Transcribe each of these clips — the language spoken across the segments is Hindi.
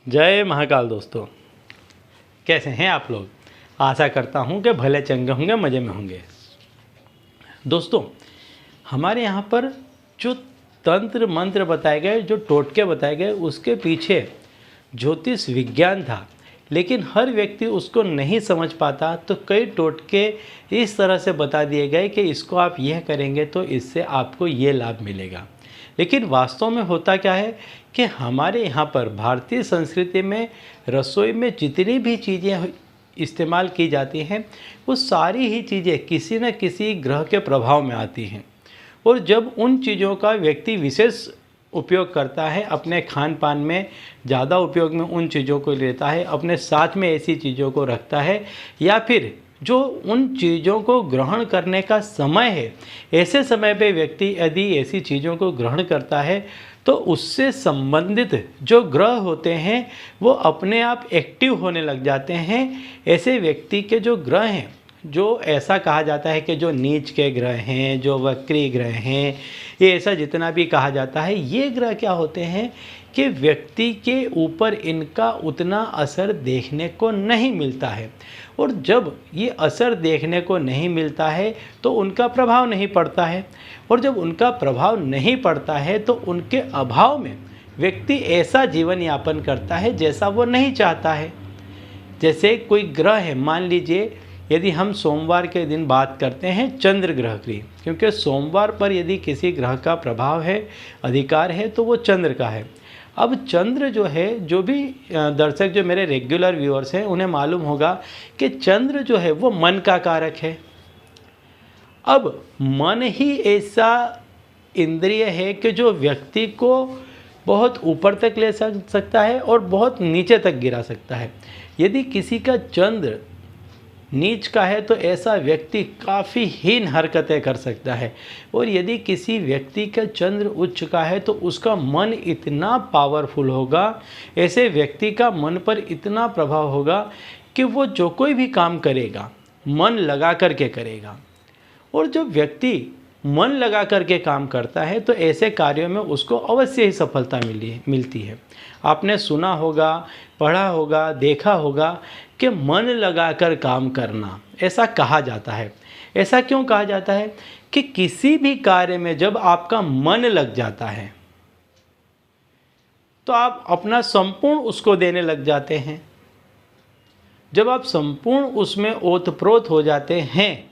जय महाकाल दोस्तों, कैसे हैं आप लोग। आशा करता हूं कि भले चंगे होंगे, मज़े में होंगे। दोस्तों, हमारे यहाँ पर जो तंत्र मंत्र बताए गए, जो टोटके बताए गए, उसके पीछे ज्योतिष विज्ञान था, लेकिन हर व्यक्ति उसको नहीं समझ पाता। तो कई टोटके इस तरह से बता दिए गए कि इसको आप यह करेंगे तो इससे आपको ये लाभ मिलेगा। लेकिन वास्तव में होता क्या है कि हमारे यहाँ पर भारतीय संस्कृति में रसोई में जितनी भी चीज़ें इस्तेमाल की जाती हैं, वो सारी ही चीज़ें किसी न किसी ग्रह के प्रभाव में आती हैं। और जब उन चीज़ों का व्यक्ति विशेष उपयोग करता है, अपने खान पान में ज़्यादा उपयोग में उन चीज़ों को लेता है, अपने साथ में ऐसी चीज़ों को रखता है, या फिर जो उन चीज़ों को ग्रहण करने का समय है, ऐसे समय पे व्यक्ति यदि ऐसी चीज़ों को ग्रहण करता है तो उससे संबंधित जो ग्रह होते हैं वो अपने आप एक्टिव होने लग जाते हैं। ऐसे व्यक्ति के जो ग्रह हैं, जो ऐसा कहा जाता है कि जो नीच के ग्रह हैं, जो वक्री ग्रह हैं, ये ऐसा जितना भी कहा जाता है, ये ग्रह क्या होते हैं कि व्यक्ति के ऊपर इनका उतना असर देखने को नहीं मिलता है। और जब ये असर देखने को नहीं मिलता है तो उनका प्रभाव नहीं पड़ता है, और जब उनका प्रभाव नहीं पड़ता है तो उनके अभाव में व्यक्ति ऐसा जीवन यापन करता है जैसा वो नहीं चाहता है। जैसे कोई ग्रह है, मान लीजिए यदि हम सोमवार के दिन बात करते हैं चंद्र ग्रह की, क्योंकि सोमवार पर यदि किसी ग्रह का प्रभाव है, अधिकार है, तो वो चंद्र का है। अब चंद्र जो है, जो भी दर्शक जो मेरे रेगुलर व्यूअर्स हैं उन्हें मालूम होगा कि चंद्र जो है वो मन का कारक है। अब मन ही ऐसा इंद्रिय है कि जो व्यक्ति को बहुत ऊपर तक ले सकता है और बहुत नीचे तक गिरा सकता है। यदि किसी का चंद्र नीच का है तो ऐसा व्यक्ति काफ़ी हीन हरकतें कर सकता है, और यदि किसी व्यक्ति का चंद्र उच्च का है तो उसका मन इतना पावरफुल होगा, ऐसे व्यक्ति का मन पर इतना प्रभाव होगा कि वो जो कोई भी काम करेगा मन लगा करके करेगा। और जो व्यक्ति मन लगा करके काम करता है तो ऐसे कार्यों में उसको अवश्य ही सफलता मिलती है। आपने सुना होगा, पढ़ा होगा, देखा होगा कि मन लगाकर काम करना, ऐसा कहा जाता है। ऐसा क्यों कहा जाता है कि किसी भी कार्य में जब आपका मन लग जाता है तो आप अपना संपूर्ण उसको देने लग जाते हैं। जब आप संपूर्ण उसमें ओतप्रोत हो जाते हैं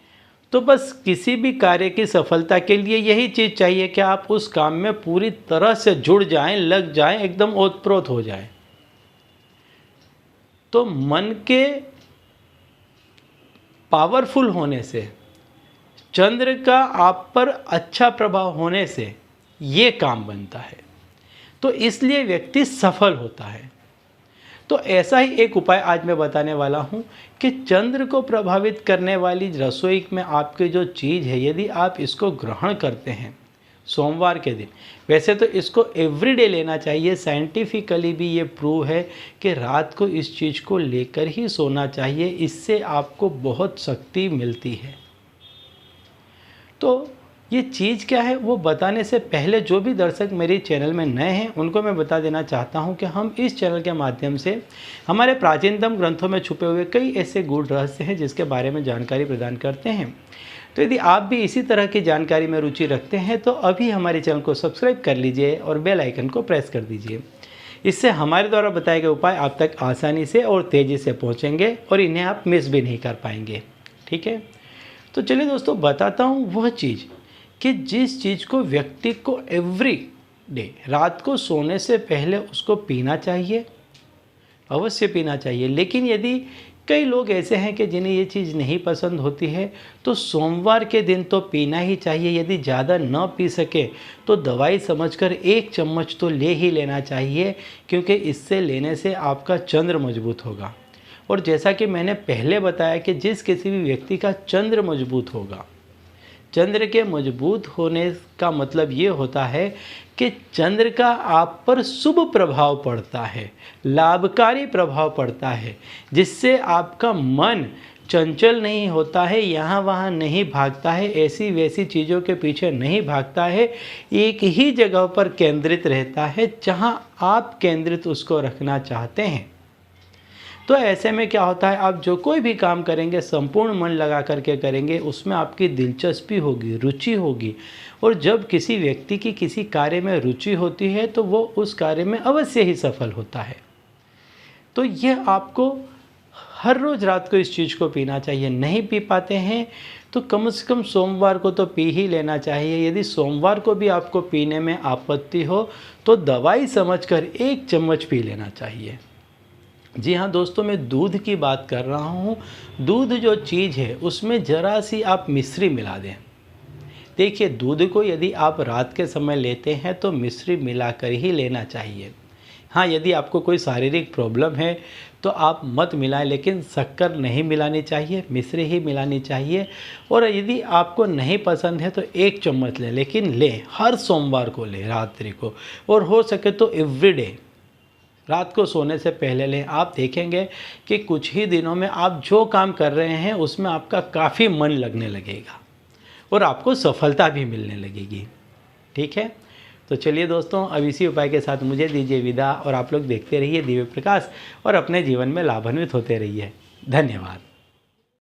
तो बस किसी भी कार्य की सफलता के लिए यही चीज़ चाहिए कि आप उस काम में पूरी तरह से जुड़ जाएं, लग जाएं, एकदम ओतप्रोत हो जाएं। तो मन के पावरफुल होने से, चंद्र का आप पर अच्छा प्रभाव होने से ये काम बनता है, तो इसलिए व्यक्ति सफल होता है। तो ऐसा ही एक उपाय आज मैं बताने वाला हूँ कि चंद्र को प्रभावित करने वाली रसोई में आपकी जो चीज़ है, यदि आप इसको ग्रहण करते हैं सोमवार के दिन, वैसे तो इसको एवरीडे लेना चाहिए। साइंटिफिकली भी ये प्रूव है कि रात को इस चीज़ को लेकर ही सोना चाहिए, इससे आपको बहुत शक्ति मिलती है। तो ये चीज़ क्या है वो बताने से पहले जो भी दर्शक मेरे चैनल में नए हैं उनको मैं बता देना चाहता हूं कि हम इस चैनल के माध्यम से हमारे प्राचीनतम ग्रंथों में छुपे हुए कई ऐसे गूढ़ रहस्य हैं जिसके बारे में जानकारी प्रदान करते हैं। तो यदि आप भी इसी तरह की जानकारी में रुचि रखते हैं तो अभी हमारे चैनल को सब्सक्राइब कर लीजिए और बेल आइकन को प्रेस कर दीजिए। इससे हमारे द्वारा बताए गए उपाय आप तक आसानी से और तेज़ी से पहुँचेंगे और इन्हें आप मिस भी नहीं कर पाएंगे। ठीक है, तो चलिए दोस्तों बताता हूँ वह चीज़ कि जिस चीज़ को व्यक्ति को एवरी डे रात को सोने से पहले उसको पीना चाहिए, अवश्य पीना चाहिए। लेकिन यदि कई लोग ऐसे हैं कि जिन्हें ये चीज़ नहीं पसंद होती है तो सोमवार के दिन तो पीना ही चाहिए। यदि ज़्यादा न पी सके तो दवाई समझकर 1 चम्मच तो ले ही लेना चाहिए, क्योंकि इससे लेने से आपका चंद्र मजबूत होगा। और जैसा कि मैंने पहले बताया कि जिस किसी भी व्यक्ति का चंद्र मजबूत होगा, चंद्र के मजबूत होने का मतलब ये होता है कि चंद्र का आप पर शुभ प्रभाव पड़ता है, लाभकारी प्रभाव पड़ता है, जिससे आपका मन चंचल नहीं होता है, यहाँ वहाँ नहीं भागता है, ऐसी वैसी चीज़ों के पीछे नहीं भागता है, एक ही जगह पर केंद्रित रहता है जहाँ आप केंद्रित उसको रखना चाहते हैं। तो ऐसे में क्या होता है, आप जो कोई भी काम करेंगे संपूर्ण मन लगा करके करेंगे, उसमें आपकी दिलचस्पी होगी, रुचि होगी। और जब किसी व्यक्ति की किसी कार्य में रुचि होती है तो वो उस कार्य में अवश्य ही सफल होता है। तो यह आपको हर रोज़ रात को इस चीज़ को पीना चाहिए। नहीं पी पाते हैं तो कम से कम सोमवार को तो पी ही लेना चाहिए। यदि सोमवार को भी आपको पीने में आपत्ति हो तो दवाई समझकर 1 चम्मच पी लेना चाहिए। जी हाँ दोस्तों, मैं दूध की बात कर रहा हूँ। दूध जो चीज़ है उसमें ज़रा सी आप मिश्री मिला दें। देखिए, दूध को यदि आप रात के समय लेते हैं तो मिश्री मिलाकर ही लेना चाहिए। हाँ, यदि आपको कोई शारीरिक प्रॉब्लम है तो आप मत मिलाएं, लेकिन शक्कर नहीं मिलानी चाहिए, मिश्री ही मिलानी चाहिए। और यदि आपको नहीं पसंद है तो 1 चम्मच लें, लेकिन लें, हर सोमवार को लें रात्रि को, और हो सके तो एवरीडे रात को सोने से पहले लें। आप देखेंगे कि कुछ ही दिनों में आप जो काम कर रहे हैं उसमें आपका काफ़ी मन लगने लगेगा और आपको सफलता भी मिलने लगेगी। ठीक है, तो चलिए दोस्तों, अब इसी उपाय के साथ मुझे दीजिए विदा, और आप लोग देखते रहिए दिव्य प्रकाश और अपने जीवन में लाभान्वित होते रहिए। धन्यवाद।